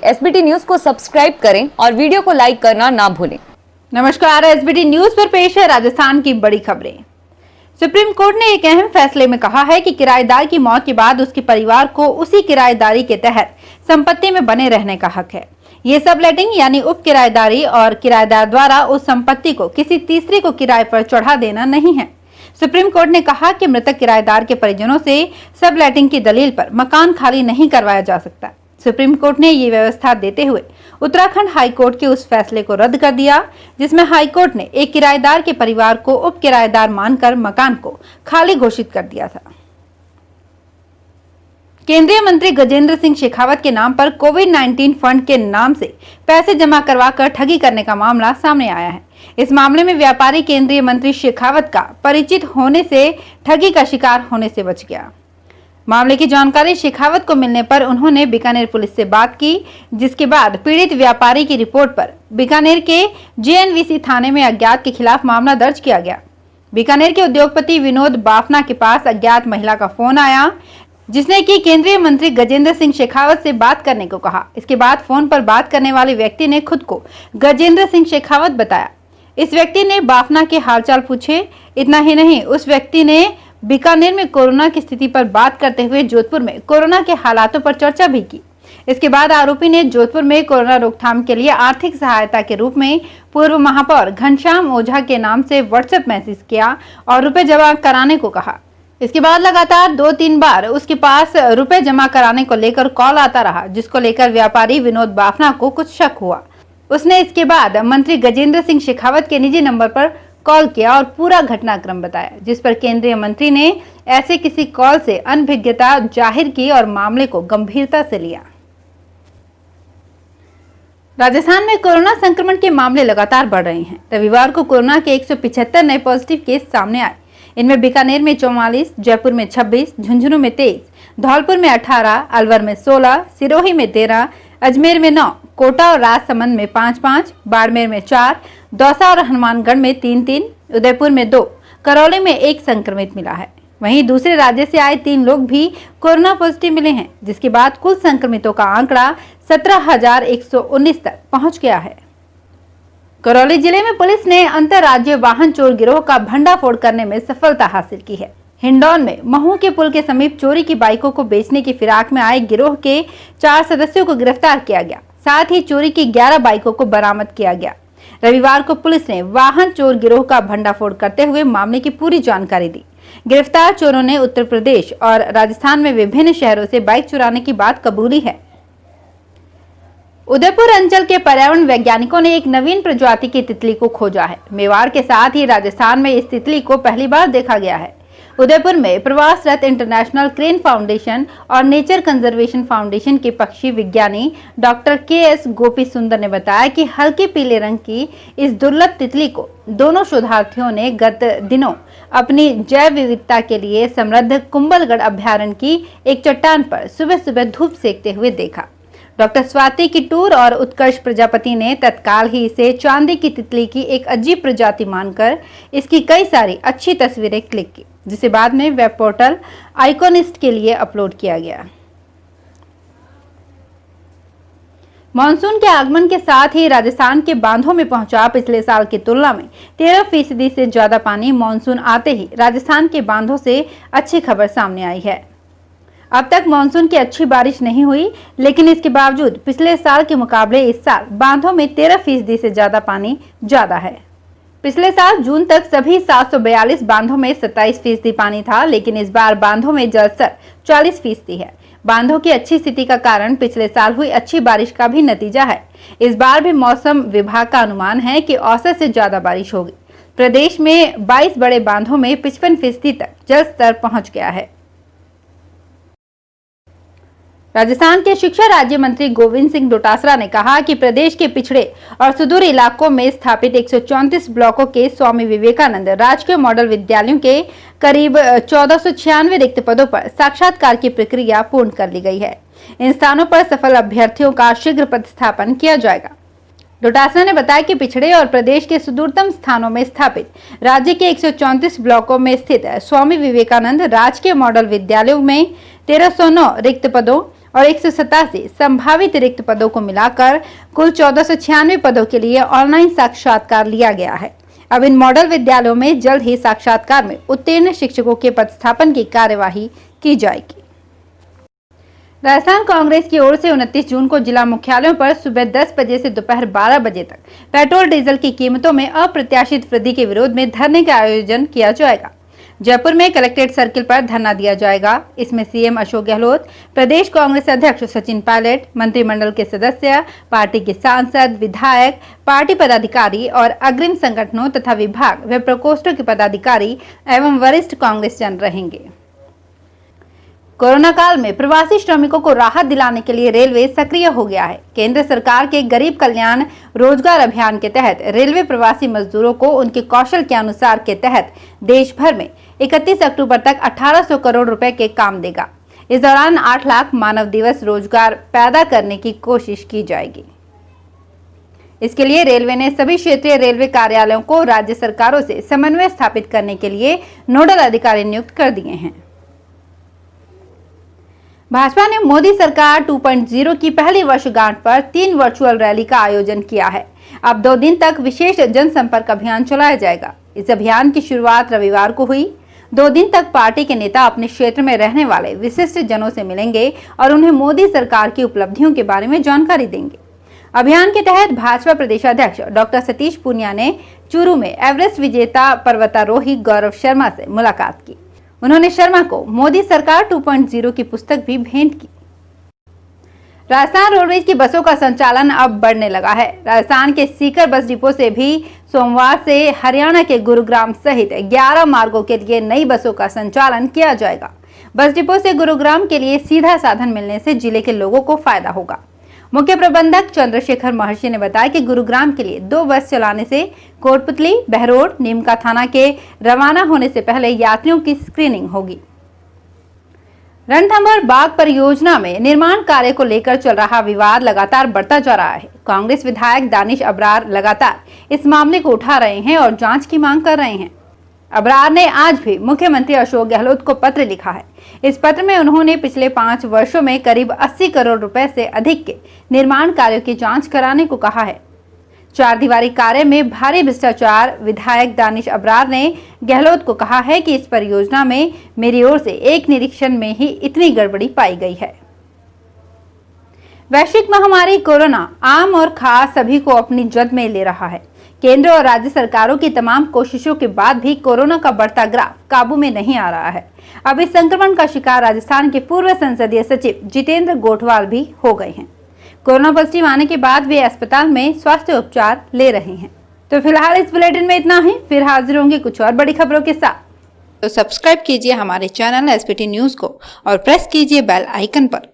SBT news को subscribe करें और वीडियो को लाइक करना ना भूलें। नमस्कार, एसबीटी न्यूज पर पेश है राजस्थान की बड़ी खबरें। सुप्रीम कोर्ट ने एक अहम फैसले में कहा है कि किराएदार की मौत के बाद उसके परिवार को उसी किराएदारी के तहत संपत्ति में बने रहने का हक है। ये सबलेटिंग यानी उप किराएदारी और किराएदार द्वारा उस संपत्ति को किसी तीसरे को किराए पर चढ़ा देना नहीं है। सुप्रीम कोर्ट ने कहा कि मृतक किराएदार के परिजनों से सबलेटिंग की दलील पर मकान खाली नहीं करवाया जा सकता। सुप्रीम कोर्ट ने ये व्यवस्था देते हुए उत्तराखंड हाई कोर्ट के उस फैसले को रद्द कर दिया जिसमें हाई कोर्ट ने एक किराएदार के परिवार को उप किराएदार मानकर मकान को खाली घोषित कर दिया था। केंद्रीय मंत्री गजेंद्र सिंह शेखावत के नाम पर कोविड-19 फंड के नाम से पैसे जमा करवाकर ठगी करने का मामला सामने आया है। इस मामले में व्यापारी केंद्रीय मंत्री शेखावत का परिचित होने से ठगी का शिकार होने से बच गया। मामले की जानकारी शेखावत को मिलने पर उन्होंने बीकानेर पुलिस से बात की, जिसके बाद पीड़ित व्यापारी की रिपोर्ट पर बीकानेर के जेएनवीसी थाने में अज्ञात के खिलाफ मामला दर्ज किया गया। बीकानेर के उद्योगपति विनोद बाफना के पास अज्ञात महिला का फोन आया जिसने कि केंद्रीय मंत्री गजेंद्र सिंह शेखावत से बात करने को कहा। इसके बाद फोन पर बात करने वाले व्यक्ति ने खुद को गजेंद्र सिंह शेखावत बताया। इस व्यक्ति ने बाफना के हालचाल पूछे। इतना ही नहीं, उस व्यक्ति ने बीकानेर में कोरोना की स्थिति पर बात करते हुए जोधपुर में कोरोना के हालातों पर चर्चा भी की। इसके बाद आरोपी ने जोधपुर में कोरोना रोकथाम के लिए आर्थिक सहायता के रूप में पूर्व महापौर घनश्याम ओझा के नाम से व्हाट्सएप मैसेज किया और रुपए जमा कराने को कहा। इसके बाद लगातार 2-3 बार उसके पास रुपए जमा कराने को लेकर कॉल आता रहा, जिसको लेकर व्यापारी विनोद बाफना को कुछ शक हुआ। उसने इसके बाद मंत्री गजेंद्र सिंह शेखावत के निजी नंबर पर कॉल किया और पूरा घटनाक्रम बताया, जिस पर केंद्रीय मंत्री ने ऐसे किसी कॉल से अनभिज्ञता जाहिर की और मामले को गंभीरता से लिया। राजस्थान में कोरोना संक्रमण के मामले लगातार बढ़ रहे हैं। रविवार को कोरोना के 175 नए पॉजिटिव केस सामने आए। इनमें बीकानेर में 44, जयपुर में 26, झुंझुनू में 23, धौलपुर में 18, अलवर में 16, सिरोही में 13, अजमेर में 9, कोटा और राजसमंद में 5-5, बाड़मेर में 4, दौसा और हनुमानगढ़ में 3-3, उदयपुर में 2, करौली में 1 संक्रमित मिला है। वहीं दूसरे राज्य से आए 3 लोग भी कोरोना पॉजिटिव मिले हैं, जिसके बाद कुल संक्रमितों का आंकड़ा 17,119 तक पहुंच गया है। करौली जिले में पुलिस ने अंतरराज्यीय वाहन चोर गिरोह का भंडाफोड़ करने में सफलता हासिल की है। हिंडौन में महू के पुल के समीप चोरी की बाइकों को बेचने की फिराक में आए गिरोह के 4 सदस्यों को गिरफ्तार किया गया। साथ ही चोरी की 11 बाइकों को बरामद किया गया। रविवार को पुलिस ने वाहन चोर गिरोह का भंडाफोड़ करते हुए मामले की पूरी जानकारी दी। गिरफ्तार चोरों ने उत्तर प्रदेश और राजस्थान में विभिन्न शहरों से बाइक चुराने की बात कबूली है। उदयपुर अंचल के पर्यावरण वैज्ञानिकों ने एक नवीन प्रजाति की तितली को खोजा है। मेवाड़ के साथ ही राजस्थान में इस तितली को पहली बार देखा गया है। उदयपुर में प्रवासरत इंटरनेशनल क्रेन फाउंडेशन और नेचर कंजर्वेशन फाउंडेशन के पक्षी विज्ञानी डॉक्टर के.एस. गोपी सुंदर ने बताया कि हल्के पीले रंग की इस दुर्लभ तितली को दोनों शोधार्थियों ने गत दिनों अपनी जैव विविधता के लिए समृद्ध कुंभलगढ़ अभ्यारण्य की एक चट्टान पर सुबह सुबह धूप सेकते हुए देखा। डॉक्टर स्वाति किट्टूर और उत्कर्ष प्रजापति ने तत्काल ही इसे चांदी की तितली की एक अजीब प्रजाति मानकर इसकी कई सारी अच्छी तस्वीरें क्लिक की, जिसे बाद में वेब पोर्टल आइकॉनिस्ट के लिए अपलोड किया गया। मानसून के आगमन के साथ ही राजस्थान के बांधों में पहुंचा पिछले साल की तुलना में 13% से ज्यादा पानी। मानसून आते ही राजस्थान के बांधों से अच्छी खबर सामने आई है। अब तक मानसून की अच्छी बारिश नहीं हुई, लेकिन इसके बावजूद पिछले साल के मुकाबले इस साल बांधों में 13% से ज्यादा पानी ज्यादा है। पिछले साल जून तक सभी 742 बांधों में 27% पानी था, लेकिन इस बार बांधों में जलस्तर 40% है। बांधों की अच्छी स्थिति का कारण पिछले साल हुई अच्छी बारिश का भी नतीजा है। इस बार भी मौसम विभाग का अनुमान है कि औसत से ज्यादा बारिश होगी। प्रदेश में 22 बड़े बांधों में 55% तक जलस्तर पहुंच गया है। राजस्थान के शिक्षा राज्य मंत्री गोविंद सिंह डोटासरा ने कहा कि प्रदेश के पिछड़े और सुदूर इलाकों में स्थापित 134 ब्लॉकों के स्वामी विवेकानंद राजकीय मॉडल विद्यालयों के करीब 1496 रिक्त पदों पर साक्षात्कार की प्रक्रिया पूर्ण कर ली गई है। इन स्थानों पर सफल अभ्यर्थियों का शीघ्र पदस्थापन किया जाएगा। डोटासरा ने बताया कि पिछड़े और प्रदेश के सुदूरतम स्थानों में स्थापित राज्य के 134 ब्लॉकों में स्थित स्वामी विवेकानंद राजकीय मॉडल विद्यालयों में 1309 रिक्त पदों और 187 संभावित रिक्त पदों को मिलाकर कुल 1496 पदों के लिए ऑनलाइन साक्षात्कार लिया गया है। अब इन मॉडल विद्यालयों में जल्द ही साक्षात्कार में उत्तीर्ण शिक्षकों के पदस्थापन की कार्यवाही की जाएगी। राजस्थान कांग्रेस की ओर से 29 जून को जिला मुख्यालयों पर सुबह 10 बजे से दोपहर 12 बजे तक पेट्रोल डीजल की कीमतों में अप्रत्याशित वृद्धि के विरोध में धरने का आयोजन किया जाएगा। जयपुर में कलेक्ट्रेट सर्किल पर धरना दिया जाएगा। इसमें सीएम अशोक गहलोत, प्रदेश कांग्रेस अध्यक्ष सचिन पायलट, मंत्रिमंडल के सदस्य, पार्टी के सांसद, विधायक, पार्टी पदाधिकारी और अग्रिम संगठनों तथा विभाग व प्रकोष्ठों के पदाधिकारी एवं वरिष्ठ कांग्रेसजन रहेंगे। कोरोना काल में प्रवासी श्रमिकों को राहत दिलाने के लिए रेलवे सक्रिय हो गया है। केंद्र सरकार के गरीब कल्याण रोजगार अभियान के तहत रेलवे प्रवासी मजदूरों को उनके कौशल के अनुसार के तहत देश भर में 31 अक्टूबर तक 1800 करोड़ रुपए के काम देगा। इस दौरान 8 लाख मानव दिवस रोजगार पैदा करने की कोशिश की जाएगी। इसके लिए रेलवे ने सभी क्षेत्रीय रेलवे कार्यालयों को राज्य सरकारों से समन्वय स्थापित करने के लिए नोडल अधिकारी नियुक्त कर दिए हैं। भाजपा ने मोदी सरकार 2.0 की पहली वर्षगांठ पर 3 वर्चुअल रैली का आयोजन किया है। अब 2 दिन तक विशेष जनसंपर्क अभियान चलाया जाएगा। इस अभियान की शुरुआत रविवार को हुई। 2 दिन तक पार्टी के नेता अपने क्षेत्र में रहने वाले विशिष्ट जनों से मिलेंगे और उन्हें मोदी सरकार की उपलब्धियों के बारे में जानकारी देंगे। अभियान के तहत भाजपा प्रदेशाध्यक्ष डॉक्टर सतीश पूनिया ने चूरू में एवरेस्ट विजेता पर्वतारोही गौरव शर्मा से मुलाकात की। उन्होंने शर्मा को मोदी सरकार 2.0 की पुस्तक भी भेंट की। राजस्थान रोडवेज की बसों का संचालन अब बढ़ने लगा है। राजस्थान के सीकर बस डिपो से भी सोमवार से हरियाणा के गुरुग्राम सहित 11 मार्गों के लिए नई बसों का संचालन किया जाएगा। बस डिपो से गुरुग्राम के लिए सीधा साधन मिलने से जिले के लोगों को फायदा होगा। मुख्य प्रबंधक चंद्रशेखर महर्षि ने बताया कि गुरुग्राम के लिए 2 बस चलाने से कोटपुतली, बहरोड, नीमका थाना के रवाना होने से पहले यात्रियों की स्क्रीनिंग होगी। रणथंभौर बाग परियोजना में निर्माण कार्य को लेकर चल रहा विवाद लगातार बढ़ता जा रहा है। कांग्रेस विधायक दानिश अबरार लगातार इस मामले को उठा रहे हैं और जांच की मांग कर रहे हैं। अबरार ने आज भी मुख्यमंत्री अशोक गहलोत को पत्र लिखा है। इस पत्र में उन्होंने पिछले 5 वर्षों में करीब 80 करोड़ रुपए से अधिक के निर्माण कार्यों की जांच कराने को कहा है। 4 दीवारी कार्य में भारी भ्रष्टाचार। विधायक दानिश अबरार ने गहलोत को कहा है कि इस परियोजना में मेरी ओर से एक निरीक्षण में ही इतनी गड़बड़ी पाई गई है। वैश्विक महामारी कोरोना आम और खास सभी को अपनी जद में ले रहा है। केंद्र और राज्य सरकारों की तमाम कोशिशों के बाद भी कोरोना का बढ़ता ग्राफ काबू में नहीं आ रहा है। अब इस संक्रमण का शिकार राजस्थान के पूर्व संसदीय सचिव जितेंद्र गोठवाल भी हो गए हैं। कोरोना पॉजिटिव आने के बाद वे अस्पताल में स्वास्थ्य उपचार ले रहे हैं। तो फिलहाल इस बुलेटिन में इतना ही। फिर हाजिर होंगे कुछ और बड़ी खबरों के साथ। तो सब्सक्राइब कीजिए हमारे चैनल एसपीटी न्यूज को और प्रेस कीजिए बेल आइकन पर